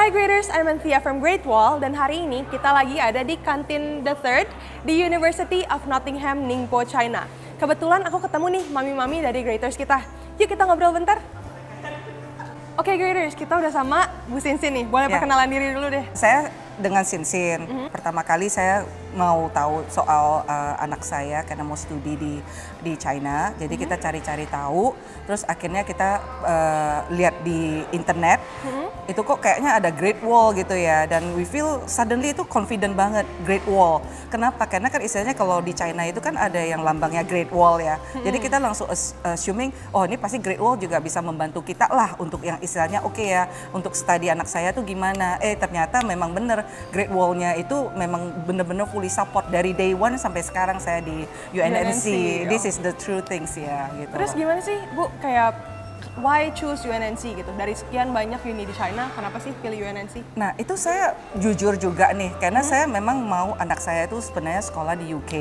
Hi graders, I'm Anthea from Great Wall dan hari ini kita lagi ada di kantin The Third di University of Nottingham, Ningpo, China. Kebetulan aku ketemu nih mami-mami dari graders kita. Yuk kita ngobrol bentar. Oke graders, kita udah sama Bu Sinsin nih. Boleh perkenalan diri dulu deh. Saya dengan Sinsin. Pertama kali saya mau tahu soal anak saya karena mau studi di China. Jadi kita cari-cari tahu, terus akhirnya kita lihat di internet. Itu kok kayaknya ada Great Wall gitu ya, dan we feel suddenly itu confident banget Great Wall. Kenapa? Karena kan istilahnya kalau di China itu kan ada yang lambangnya Great Wall ya. Jadi kita langsung assuming, oh ini pasti Great Wall juga bisa membantu kita lah untuk yang istilahnya oke ya, untuk studi anak saya tuh gimana. Ternyata memang bener Great Wall-nya itu memang bener-bener fully support dari day one sampai sekarang saya di UNNC. This is the true things ya gitu. Terus gimana sih Bu, kayak why choose UNNC gitu? Dari sekian banyak uni di China, kenapa sih pilih UNNC? Nah itu saya jujur juga nih, karena saya memang mau anak saya itu sebenarnya sekolah di UK.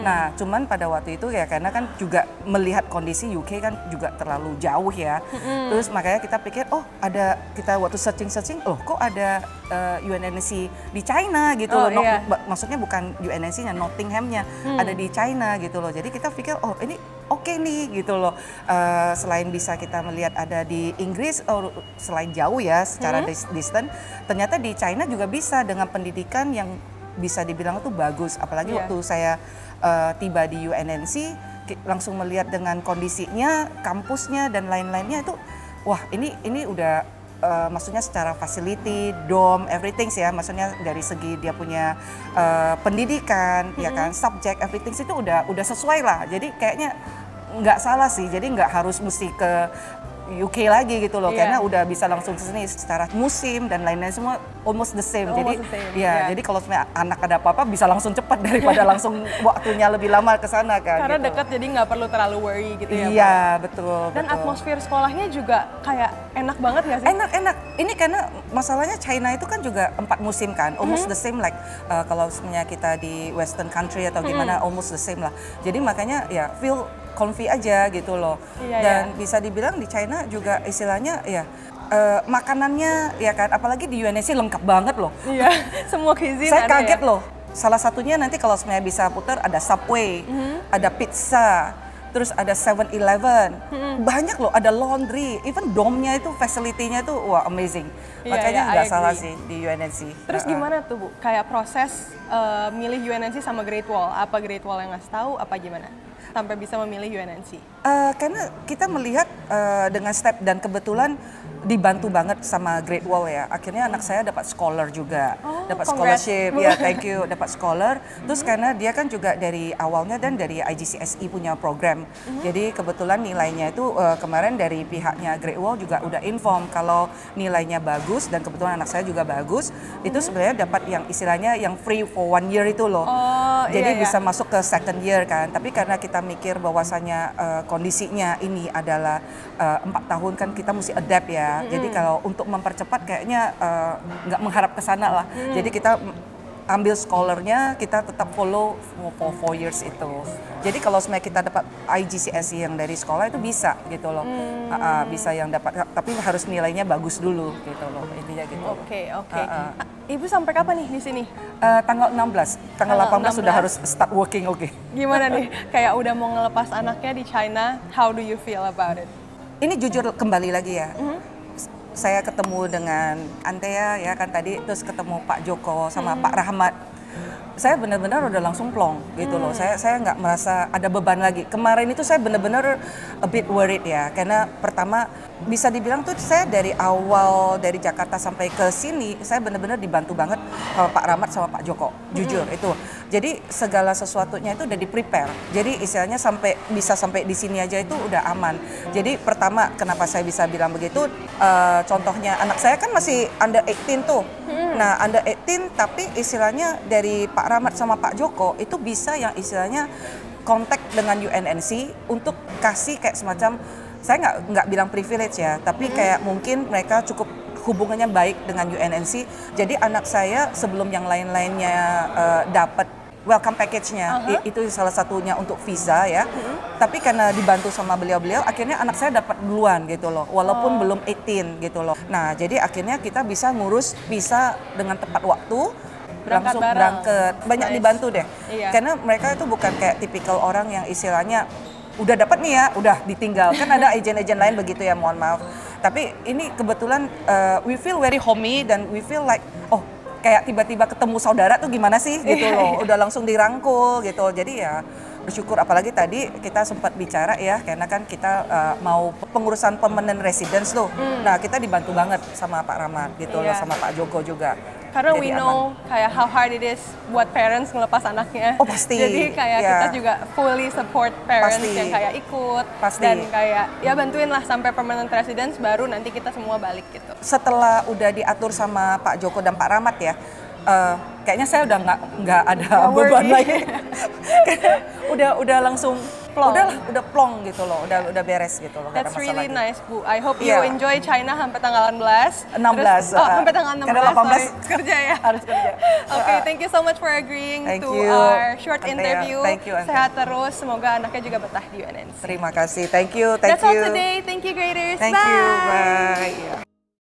Nah cuman pada waktu itu ya karena kan juga melihat kondisi UK kan juga terlalu jauh ya. Terus makanya kita pikir, oh ada, kita waktu searching-searching, oh kok ada UNNC di China gitu loh. Maksudnya bukan UNNC-nya, Nottingham-nya ada di China gitu loh. Jadi kita pikir, oh ini oke nih gitu loh. Selain bisa kita melihat ada di Inggris, selain jauh ya secara distant, ternyata di China juga bisa dengan pendidikan yang bisa dibilang itu bagus. Apalagi waktu saya tiba di UNNC, langsung melihat dengan kondisinya, kampusnya dan lain-lainnya itu, wah ini udah maksudnya secara facility, dome, everything sih ya, maksudnya dari segi dia punya pendidikan, ya kan, subject, everything itu udah sesuai lah. Jadi kayaknya nggak salah sih, jadi nggak harus mesti ke UK lagi gitu loh, karena udah bisa langsung ke sini secara musim dan lain-lain semua almost the same. Jadi jadi kalau sebenarnya anak ada apa-apa bisa langsung cepat daripada langsung waktunya lebih lama ke sana kan. Karena gitu. Dekat jadi nggak perlu terlalu worry gitu ya. Iya, betul. Dan atmosfer sekolahnya juga kayak enak banget nggak sih? Enak. Ini karena masalahnya China itu kan juga 4 musim kan, almost the same like kalau sebenarnya kita di Western country atau gimana almost the same lah. Jadi makanya ya feel comfy aja gitu loh. Dan bisa dibilang di China juga istilahnya ya makanannya ya kan, apalagi di UNNC lengkap banget loh. Iya, semua cuisine saya ada kaget ya? loh. Salah satunya nanti kalau sebenarnya bisa putar ada Subway, ada pizza, terus ada 7-Eleven, banyak loh, ada laundry, even dome-nya itu, facility-nya itu wah amazing. Makanya nggak salah sih di UNNC. Terus gimana tuh Bu, kayak proses milih UNNC sama Great Wall? Apa Great Wall yang ngasih tahu, apa gimana? Sampai bisa memilih UNNC? Karena kita melihat dengan step dan kebetulan dibantu banget sama Great Wall ya. Akhirnya anak saya dapat scholar juga, dapat scholarship. Ya, thank you, dapat scholar. Terus karena dia kan juga dari awalnya dan dari IGCSE punya program. Jadi kebetulan nilainya itu kemarin dari pihaknya Great Wall juga udah inform kalau nilainya bagus dan kebetulan anak saya juga bagus. Itu sebenarnya dapat yang istilahnya yang free for 1 year itu loh. Jadi bisa masuk ke second year kan. Tapi karena kita mikir bahwasannya kondisinya ini adalah 4 tahun kan kita mesti adapt ya. Jadi kalau untuk mempercepat kayaknya nggak mengharap ke sana lah. Jadi kita ambil scholarnya, kita tetap follow for 4 years itu. Jadi kalau sebenarnya kita dapat IGCSE yang dari sekolah itu bisa gitu loh. Bisa yang dapat, tapi harus nilainya bagus dulu gitu loh. Intinya gitu. Oke. Ibu sampai kapan nih di sini? Tanggal 16, tanggal 18 sudah harus start working, Gimana nih? Kayak udah mau ngelepas anaknya di China, how do you feel about it? Ini jujur kembali lagi ya. Saya ketemu dengan Anthea ya kan tadi, terus ketemu Pak Joko sama Pak Rahmat. Saya benar-benar udah langsung plong gitu loh. Saya nggak merasa ada beban lagi. Kemarin itu saya benar-benar a bit worried ya, karena pertama bisa dibilang tuh saya dari awal dari Jakarta sampai ke sini saya benar-benar dibantu banget sama Pak Rahmat sama Pak Joko, jujur itu. Jadi segala sesuatunya itu udah di-prepare. Jadi istilahnya bisa sampai di sini aja itu udah aman. Jadi pertama kenapa saya bisa bilang begitu, contohnya anak saya kan masih under 18 tuh. Nah under 18 tapi istilahnya dari Pak Rahmat sama Pak Joko itu bisa yang istilahnya kontak dengan UNNC untuk kasih kayak semacam, saya nggak bilang privilege ya, tapi kayak mungkin mereka cukup hubungannya baik dengan UNNC. Jadi anak saya sebelum yang lain-lainnya dapat welcome package-nya. Itu salah satunya untuk visa ya. Tapi karena dibantu sama beliau-beliau, akhirnya anak saya dapat duluan gitu loh, walaupun belum 18 gitu loh. Nah, jadi akhirnya kita bisa ngurus visa dengan tepat waktu, langsung berangkat. Banyak dibantu deh. Iya. Karena mereka itu bukan kayak tipikal orang yang istilahnya udah dapat nih ya, udah ditinggal. Kan ada agen-agen lain begitu ya, mohon maaf. Tapi ini kebetulan we feel very homey dan we feel like, oh kayak tiba-tiba ketemu saudara tuh gimana sih gitu loh, udah langsung dirangkul gitu. Jadi ya bersyukur, apalagi tadi kita sempat bicara ya, karena kan kita mau pengurusan permanent residence tuh. Nah kita dibantu banget sama Pak Rahmat gitu loh, sama Pak Joko juga. Karena Jadi we know kayak how hard it is buat parents ngelepas anaknya. Oh pasti. Jadi kayak kita juga fully support parents yang kayak ikut dan kayak ya bantuin lah sampai permanent residence, baru nanti kita semua balik gitu. Setelah udah diatur sama Pak Joko dan Pak Rahmat ya, kayaknya saya udah nggak ada beban lagi. udah langsung plong. Udah plong gitu loh, udah beres gitu loh. That's really nice, Bu. I hope you enjoy China sampai tanggal 16. 16. Sampai tanggal 16. Karena 18 kerja ya. Harus kerja. Okay, thank you so much for agreeing to our short interview. Thank you. Sehat terus, semoga anaknya juga betah di UNNC. Terima kasih. Thank you. That's all today. Thank you, graders. Thank you. Bye.